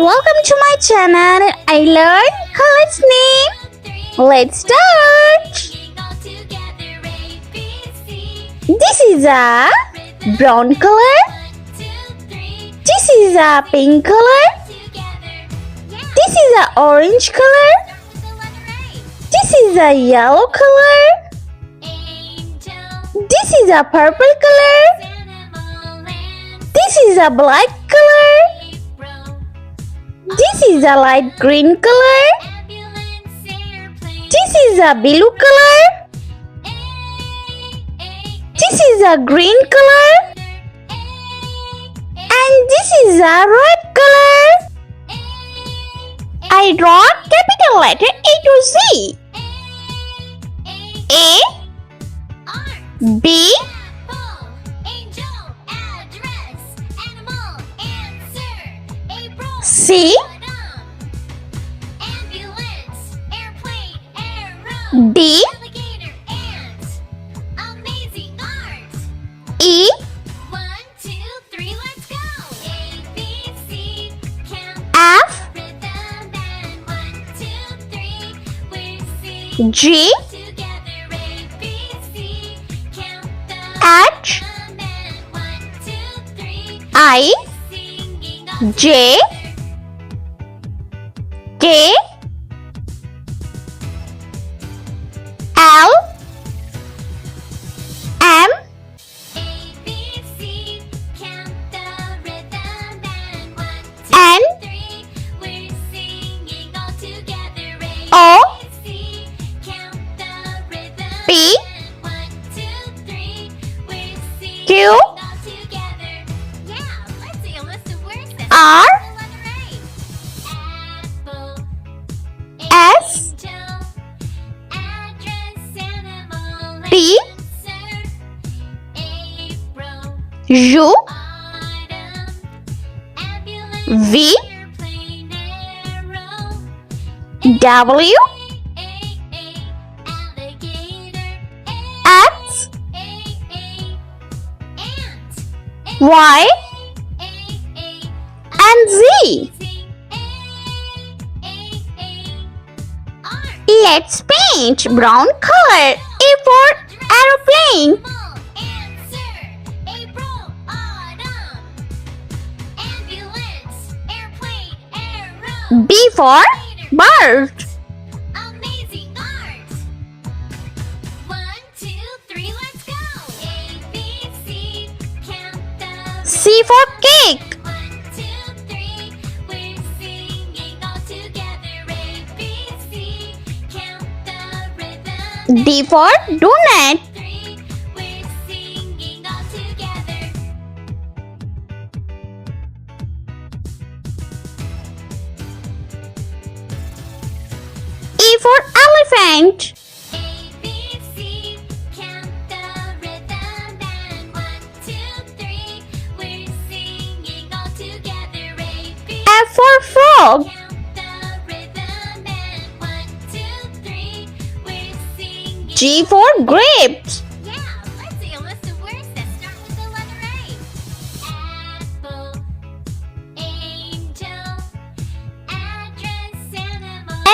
welcome to my channel. I learn listening. Let's start. This is a brown color. This is a pink color. This is a orange color. This is a yellow color. This is a purple color. This is a black color. This is a light green color. This is a blue color. This is a green color. And this is a red color. I draw capital letter A to Z. A, B, C, D, E, F, G, H, I, J, K, L, M, N, O, P, Q, R, S, T, U, V, W, X, Y, and Z. Let's paint brown color. A for aeroplane. B for bird. C for cake. D for donut. E for elephant. F for frog. G for grapes.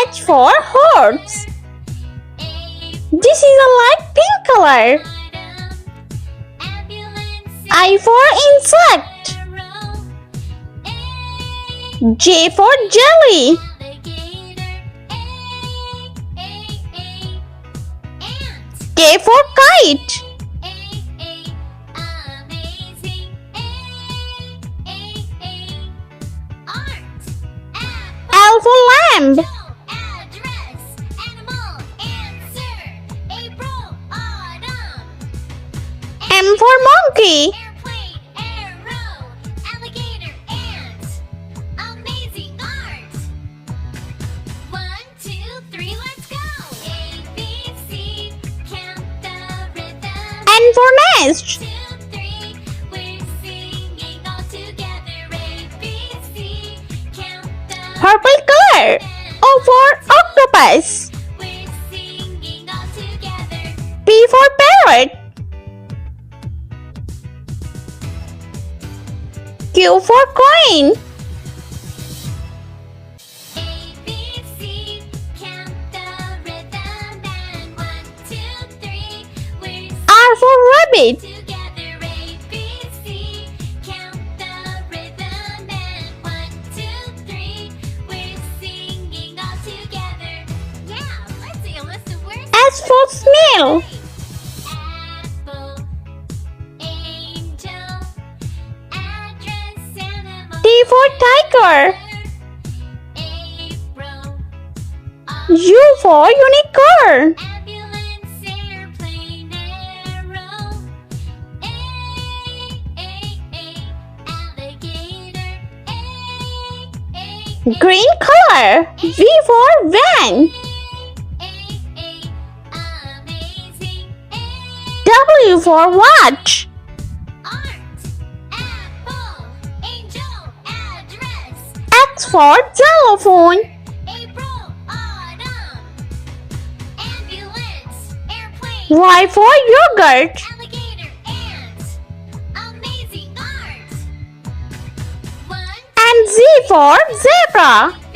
H for horse. This is a light pink color. I for insect. J for jelly. K for kite. L for lamb. M for monkey. N for nest. Purple color. O for octopus. P for parrot. Q for coin. it. Together, ABC, count the rhythm and 1, 2, 3. We're singing all together. Yeah, let's see a list of words. S for snail. Apple, angel, address, animal. T for tiger. April, U for unicorn. ambulance, airplane, arrow. Alligator. Green color. V for van. Amazing. W for watch. Art, apple, angel, address. X for xylophone. April, autumn. Ambulance, airplane. Y for yogurt. Alligator, ant. Amazing art. 1, And Z for zebra. B,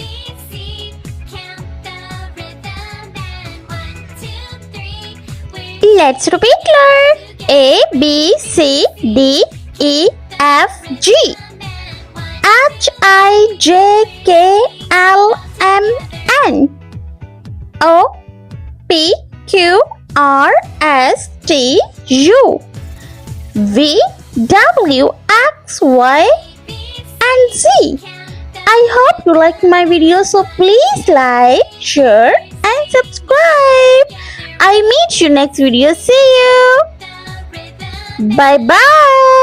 C. Count the rhythm and 1, 2, 3. We're Let's repeat letter. A, B, C, D, E, F, G. H, I, J, K, L, M, N. O, P, Q, R, S, T, U. V, W, X, Y, and Z. I hope you liked my video, so please like, share, and subscribe. I meet you next video. See you. Bye bye.